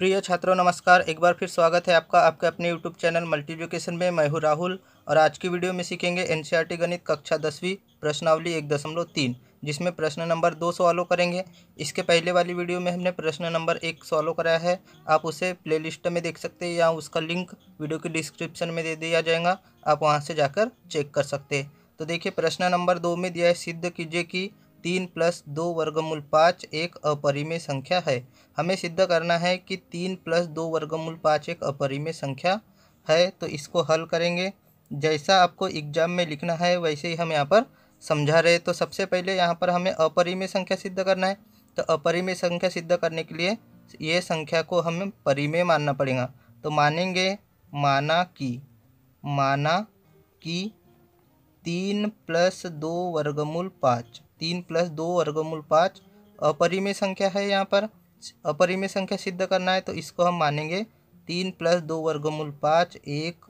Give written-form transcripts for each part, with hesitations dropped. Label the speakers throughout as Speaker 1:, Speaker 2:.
Speaker 1: प्रिय छात्रों नमस्कार। एक बार फिर स्वागत है आपका आपके अपने यूट्यूब चैनल मल्टी एजुकेशन में। मैं हूं राहुल और आज की वीडियो में सीखेंगे एनसीईआरटी गणित कक्षा 10वीं प्रश्नावली 1.3 जिसमें प्रश्न नंबर 2 सॉल्व करेंगे। इसके पहले वाली वीडियो में हमने प्रश्न नंबर 1 सॉल्व कराया है। आप उसे प्लेलिस्ट में देख सकते हैं या उसका लिंक वीडियो के डिस्क्रिप्शन में दे दिया जाएगा, आप वहाँ से जाकर चेक कर सकते हैं। तो देखिए प्रश्न नंबर 2 में दिया है, सिद्ध कीजिए कि 3 + 2 वर्गमूल 5 एक अपरिमेय संख्या है। हमें सिद्ध करना है कि 3 + 2 वर्गमूल 5 एक अपरिमेय संख्या है। तो इसको हल करेंगे, जैसा आपको एग्जाम में लिखना है वैसे ही हम यहाँ पर समझा रहे। तो सबसे पहले यहाँ पर हमें अपरिमेय संख्या सिद्ध करना है। तो अपरिमेय संख्या सिद्ध करने के लिए ये संख्या को हमें परिमेय मानना पड़ेगा। तो मानेंगे, माना कि 3 + 2 वर्गमूल 5, 3 + 2 वर्गमूल 5 अपरिमेय संख्या है। यहाँ पर अपरिमेय संख्या सिद्ध करना है तो इसको हम मानेंगे 3 + 2 वर्गमूल 5 एक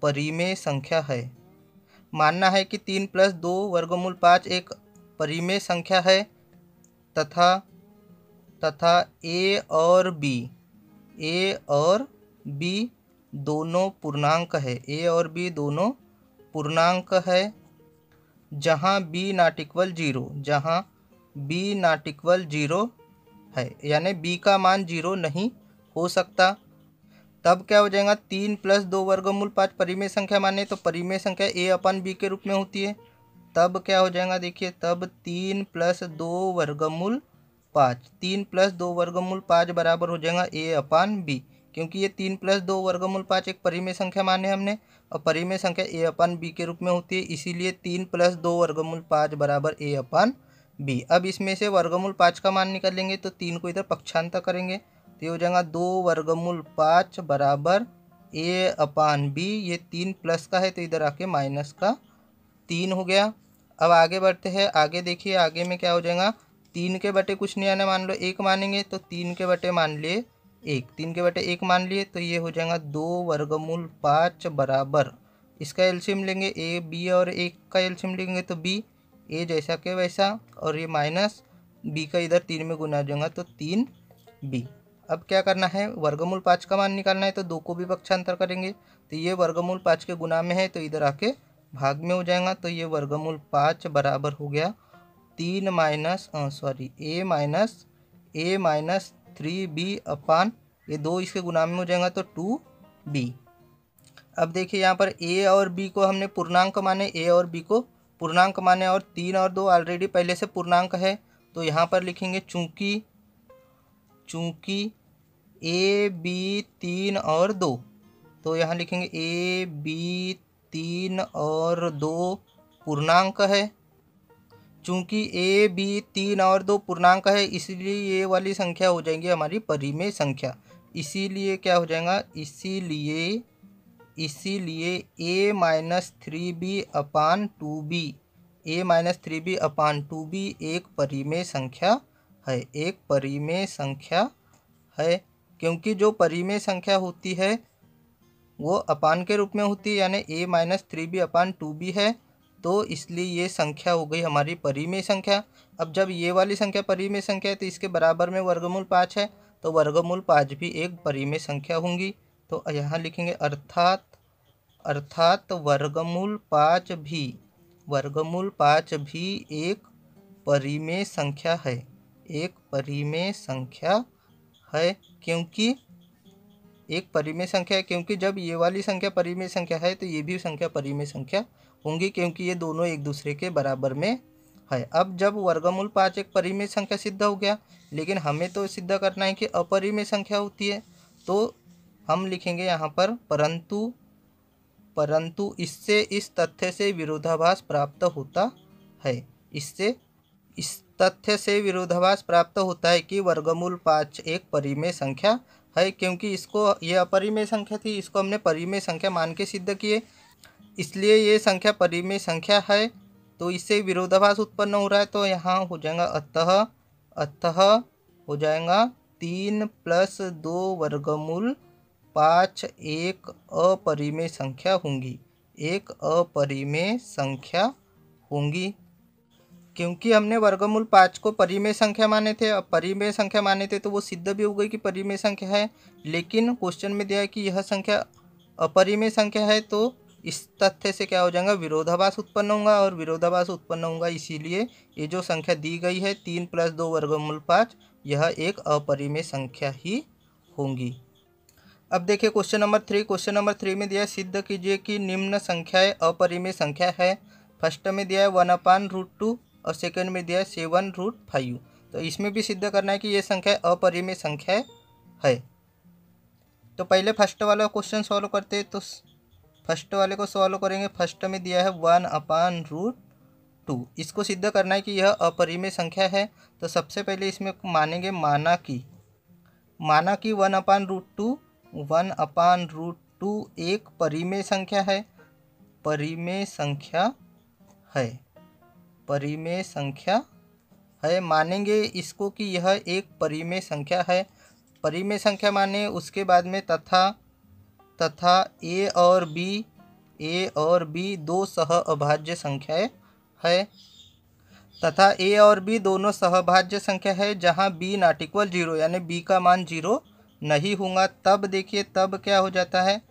Speaker 1: परिमेय संख्या है। मानना है कि 3 + 2 वर्गमूल 5 एक परिमेय संख्या है तथा ए और बी दोनों पूर्णांक है। ए और बी दोनों पूर्णांक है जहाँ बी नॉट इक्वल 0, जहाँ बी नॉट इक्वल 0 है, यानी बी का मान 0 नहीं हो सकता। तब क्या हो जाएगा, 3 + 2 वर्गमूल 5 परिमेय संख्या माने तो परिमेय संख्या a/b के रूप में होती है। तब क्या हो जाएगा, देखिए तब 3 + 2 वर्गमूल 5, 3 + 2 वर्गमूल 5 बराबर हो जाएगा a/b, क्योंकि ये 3 + 2 वर्गमूल 5 एक परिमेय संख्या माने हमने और परिमेय संख्या a/b के रूप में होती है, इसीलिए 3 + 2 वर्गमूल 5 बराबर a/b। अब इसमें से वर्गमूल 5 का मान निकालेंगे तो 3 को इधर पक्षांतर करेंगे तो ये हो जाएगा 2 वर्गमूल 5 बराबर a/b। ये 3 प्लस का है तो इधर आके माइनस का 3 हो गया। अब आगे बढ़ते हैं, आगे देखिए आगे में क्या हो जाएगा, 3 के बटे कुछ नहीं आना, मान लो 1 मानेंगे तो 3 के बटे मान लिए 1, 3 के बटे 1 मान लिए तो ये हो जाएगा 2 वर्गमूल 5 बराबर, इसका एलसीएम लेंगे ए बी और 1 का एलसीएम लेंगे तो बी, ए जैसा के वैसा और ये माइनस बी का इधर 3 में गुना जाएगा तो 3b। अब क्या करना है, वर्गमूल 5 का मान निकालना है तो 2 को भी पक्षांतर करेंगे तो ये वर्गमूल 5 के गुना में है तो इधर आके भाग में हो जाएगा। तो ये वर्गमूल 5 बराबर हो गया 3 माइनस ए माइनस 3b/, ये 2 इसके गुना में हो जाएगा तो 2b। अब देखिए यहाँ पर a और b को हमने पूर्णांक माने, a और b को पूर्णांक माने और 3 और 2 ऑलरेडी पहले से पूर्णांक है तो यहाँ पर लिखेंगे चूंकि ए बी 3 और 2, तो यहाँ लिखेंगे ए बी 3 और 2 पूर्णांक है। चूंकि ए बी 3 और 2 पूर्णांक है इसलिए ये वाली संख्या हो जाएंगी हमारी परिमेय संख्या। इसीलिए क्या हो जाएगा, इसीलिए a minus 3b/2b, a minus 3b/2b एक परिमेय संख्या है, एक परिमेय संख्या है। क्योंकि जो परिमेय संख्या होती है वो अपान के रूप में होती है, यानी a माइनस 3b/2b है, तो इसलिए ये संख्या हो गई हमारी परिमेय संख्या। अब जब ये वाली संख्या परिमेय संख्या है तो इसके बराबर में वर्गमूल 5 है तो वर्गमूल 5 भी एक परिमेय संख्या होंगी। तो यहाँ लिखेंगे अर्थात वर्गमूल 5 भी एक परिमेय संख्या है, एक परिमेय संख्या है। क्योंकि एक परिमेय संख्या है, क्योंकि जब ये वाली संख्या परिमेय संख्या है तो ये भी संख्या परिमेय संख्या होंगी, क्योंकि ये दोनों एक दूसरे के बराबर में है। अब जब वर्गमूल 5 एक परिमेय संख्या सिद्ध हो गया, लेकिन हमें तो सिद्ध करना है कि अपरिमेय संख्या होती है, तो हम लिखेंगे यहाँ पर परंतु इससे इस तथ्य से विरोधाभास प्राप्त होता है। इससे इस तथ्य से विरोधाभास प्राप्त होता है कि वर्गमूल 5 एक परिमेय संख्या है, क्योंकि इसको ये अपरिमेय संख्या थी, इसको हमने परिमेय संख्या मान के सिद्ध किए, इसलिए ये संख्या परिमेय संख्या है। तो इससे विरोधाभास उत्पन्न हो रहा है तो यहाँ हो जाएगा अतः हो जाएगा 3 + 2 वर्गमूल 5 एक अपरिमेय संख्या होंगी, एक अपरिमेय संख्या होंगी। क्योंकि हमने वर्गमूल 5 को परिमेय संख्या माने थे, अब परिमेय संख्या माने थे तो वो सिद्ध भी हो गई कि परिमेय संख्या है। लेकिन क्वेश्चन में दिया है कि यह संख्या अपरिमेय संख्या है, तो इस तथ्य से क्या हो जाएगा, विरोधाभास उत्पन्न होगा, और विरोधाभास उत्पन्न होगा इसीलिए ये जो संख्या दी गई है 3 + 2 वर्गमूल 5, यह एक अपरिमेय संख्या ही होंगी। अब देखिए क्वेश्चन नंबर 3। क्वेश्चन नंबर 3 में दिया है सिद्ध कीजिए कि निम्न संख्याएं अपरिमेय संख्या है। फर्स्ट में दिया है 1/√2 और सेकंड में दिया है 7√5। तो इसमें भी सिद्ध करना है कि ये संख्या अपरिमेय संख्या है। तो पहले फर्स्ट वाला क्वेश्चन सॉल्व करते हैं। तो फर्स्ट वाले को सॉल्व करेंगे। फर्स्ट में दिया है 1/√2, इसको सिद्ध करना है कि यह अपरिमेय संख्या है। तो सबसे पहले इसमें मानेंगे माना कि 1/√2 एक परिमेय संख्या है। परिमेय संख्या है मानेंगे इसको कि यह एक परिमेय संख्या है। परिमेय संख्या माने उसके बाद में तथा ए और बी दो सह अभाज्य संख्याएं है। तथा ए और बी दोनों सहभाज्य संख्या है जहां बी नॉट इक्वल 0, यानी बी का मान 0 नहीं होगा। तब देखिए तब क्या हो जाता है,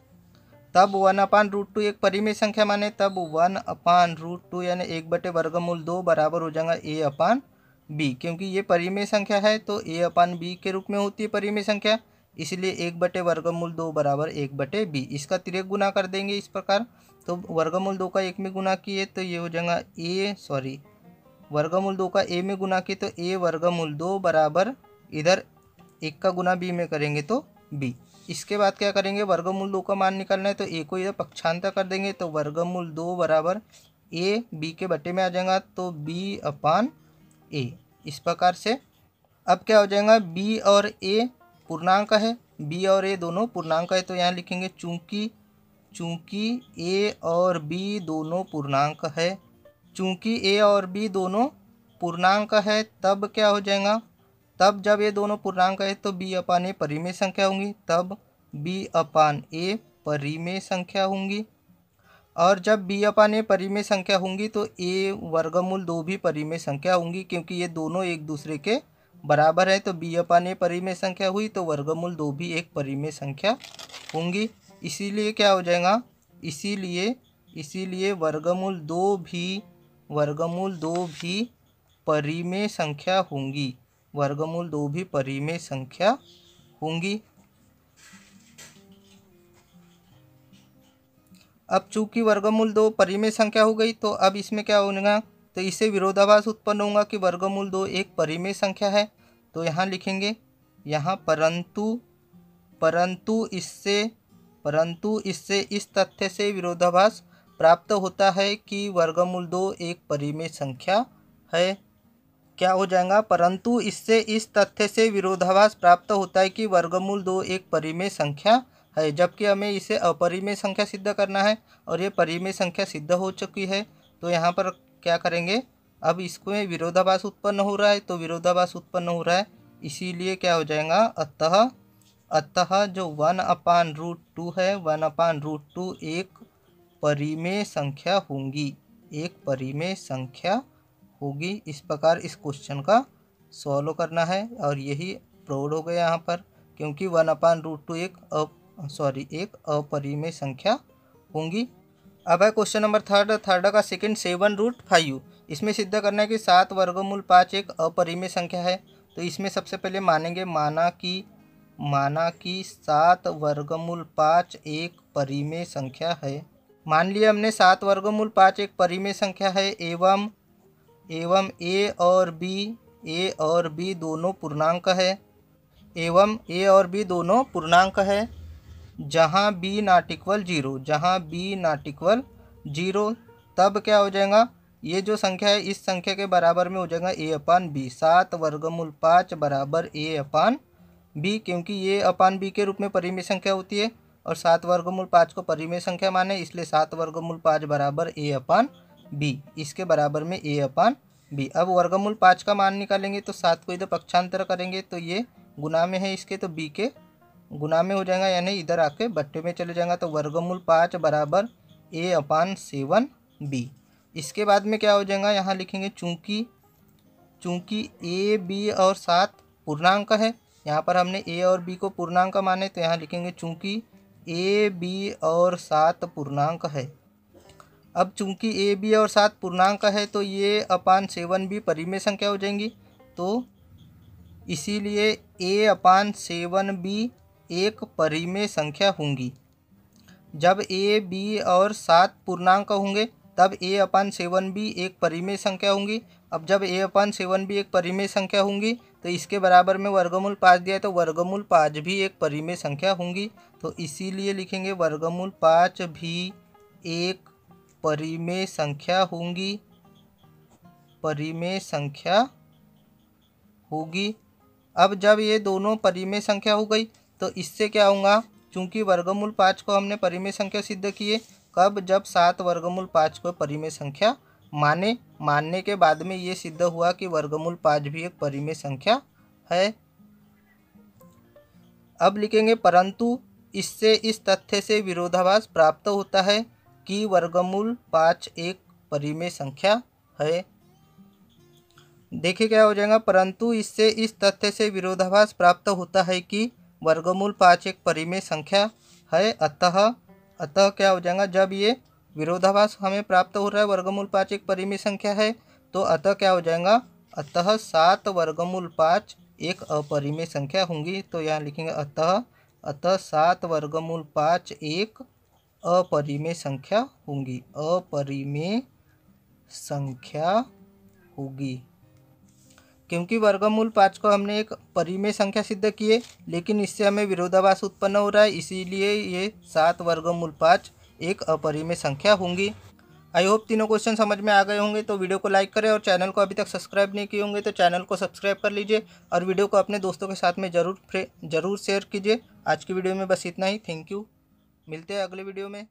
Speaker 1: तब 1/√2 एक परिमेय संख्या माने तब 1/√2 यानी 1/वर्गमूल 2 बराबर हो जाएगा a/b। क्योंकि ये परिमेय संख्या है तो a/b के रूप में होती है परिमेय संख्या, इसलिए 1/वर्गमूल 2 बराबर 1/b। इसका तिर्यक गुना कर देंगे इस प्रकार। तो वर्गमूल 2 का 1 में गुना किए तो ये हो जाएगा वर्गमूल 2 का a में गुना किए तो a/2 बराबर, इधर 1 का गुना b में करेंगे तो b। इसके बाद क्या करेंगे, वर्गमूल 2 का मान निकालना है तो a को इधर पक्षांतर कर देंगे तो वर्गमूल 2 बराबर a b के बटे में आ जाएगा तो b/a। इस प्रकार से अब क्या हो जाएगा, b और a पूर्णांक है, b और a दोनों पूर्णांक है। तो यहाँ लिखेंगे चूंकि a और b दोनों पूर्णांक है, चूंकि a और b दोनों पूर्णांक है तब क्या हो जाएगा, तब जब ये दोनों पूर्णांक है तो b/a परिमेय संख्या होंगी, तब b/a परिमेय संख्या होंगी। और जब b/a परिमेय संख्या होंगी तो a/2 भी परिमेय संख्या होंगी, क्योंकि ये दोनों एक दूसरे के बराबर है। तो b/a परिमेय संख्या हुई तो वर्गमूल 2 भी एक परिमेय संख्या होंगी। इसीलिए क्या हो जाएगा, इसीलिए वर्गमूल 2 भी परिमेय संख्या होंगी, वर्गमूल 2 भी परिमेय संख्या होंगी। अब चूंकि वर्गमूल 2 परिमेय संख्या हो गई तो अब इसमें क्या होगा, तो इससे विरोधाभास उत्पन्न होगा कि वर्गमूल 2 एक परिमेय संख्या है। तो यहाँ लिखेंगे, यहाँ परंतु इससे इस तथ्य से विरोधाभास प्राप्त होता है कि वर्गमूल 2 एक परिमेय संख्या है। क्या हो जाएगा, परंतु इससे इस तथ्य से विरोधाभास प्राप्त होता है कि वर्गमूल 2 एक परिमेय संख्या है, जबकि हमें इसे अपरिमेय संख्या सिद्ध करना है और ये परिमेय संख्या सिद्ध हो चुकी है। तो यहाँ पर क्या करेंगे, अब इसको विरोधाभास उत्पन्न हो रहा है तो विरोधाभास उत्पन्न हो रहा है, इसीलिए क्या हो जाएगा, अतः जो 1/√2 है 1/√2 एक परिमेय संख्या होंगी, एक परिमेय संख्या होगी। इस प्रकार इस क्वेश्चन का सॉल्व करना है और यही प्रूव हो गया यहाँ पर, क्योंकि 1/√2 एक अपरिमेय संख्या होंगी। अब है क्वेश्चन नंबर थर्ड का सेकंड 7√5। इसमें सिद्ध करना है कि 7 वर्गमूल 5 एक अपरिमेय संख्या है। तो इसमें सबसे पहले मानेंगे माना कि 7 वर्गमूल 5 एक परिमेय संख्या है। मान लिया हमने 7 वर्गमूल 5 एक परिमेय संख्या है एवं a और b दोनों पूर्णांक है, जहाँ b नॉट इक्वल 0, तब क्या हो जाएगा, ये जो संख्या है इस संख्या के बराबर में हो जाएगा a/b। 7 वर्गमूल 5 बराबर a/b, क्योंकि ये अपान b के रूप में परिमेय संख्या होती है और 7 वर्गमूल 5 को परिमेय संख्या माने, इसलिए 7 वर्गमूल 5 बराबर a/b, इसके बराबर में a/b। अब वर्गमूल 5 का मान निकालेंगे तो 7 को इधर पक्षांतर करेंगे तो ये गुना में है इसके, तो b के गुना में हो जाएगा, यानी इधर आके बट्टे में चले जाएगा। तो वर्गमूल 5 बराबर a/7b। इसके बाद में क्या हो जाएगा, यहाँ लिखेंगे चूँकि ए बी और 7 पूर्णांक है, यहाँ पर हमने ए और बी को पूर्णांक माने तो यहाँ लिखेंगे चूँकि ए बी और 7 पूर्णांक है। अब चूँकि ए बी और 7 पूर्णांक है तो ये अपान 7 भी परिमेय संख्या हो जाएंगी, तो इसीलिए ए अपान 7 भी एक परिमेय संख्या होंगी। जब ए बी और 7 पूर्णांक होंगे तब ए अपान 7 भी एक परिमेय संख्या होंगी। अब जब ए अपान 7 भी एक परिमेय संख्या होंगी तो इसके बराबर में वर्गमूल 5 दिया है तो वर्गमूल 5 भी एक परिमेय संख्या होंगी, तो इसीलिए लिखेंगे वर्गमूल 5 भी एक परिमेय संख्या होंगी, परिमेय संख्या होगी। अब जब ये दोनों परिमेय संख्या हो गई तो इससे क्या होगा, चूँकि वर्गमूल 5 को हमने परिमेय संख्या सिद्ध किए, कब, जब 7 वर्गमूल 5 को परिमेय संख्या मानने के बाद में ये सिद्ध हुआ कि वर्गमूल 5 भी एक परिमेय संख्या है। अब लिखेंगे परंतु इससे इस तथ्य से विरोधाभास प्राप्त होता है कि वर्गमूल 5 एक परिमेय संख्या है। देखिए क्या हो जाएगा, परंतु इससे इस तथ्य से विरोधाभास प्राप्त होता है कि वर्गमूल 5 एक परिमेय संख्या है। अतः क्या हो जाएगा, जब ये विरोधाभास हमें प्राप्त हो रहा है वर्गमूल 5 एक परिमेय संख्या है तो अतः क्या हो जाएगा, अतः 7 वर्गमूल 5 एक अपरिमेय संख्या होंगी। तो यहाँ लिखेंगे अतः 7 वर्गमूल 5 एक अपरिमेय संख्या होंगी, अपरिमेय संख्या होगी। क्योंकि वर्गमूल 5 को हमने एक परिमेय संख्या सिद्ध किए लेकिन इससे हमें विरोधाभास उत्पन्न हो रहा है, इसीलिए ये 7 वर्गमूल 5 एक अपरिमेय संख्या होंगी। आई होप तीनों क्वेश्चन समझ में आ गए होंगे। तो वीडियो को लाइक करें और चैनल को अभी तक सब्सक्राइब नहीं किए होंगे तो चैनल को सब्सक्राइब कर लीजिए और वीडियो को अपने दोस्तों के साथ में ज़रूर शेयर कीजिए। आज की वीडियो में बस इतना ही। थैंक यू, मिलते हैं अगले वीडियो में।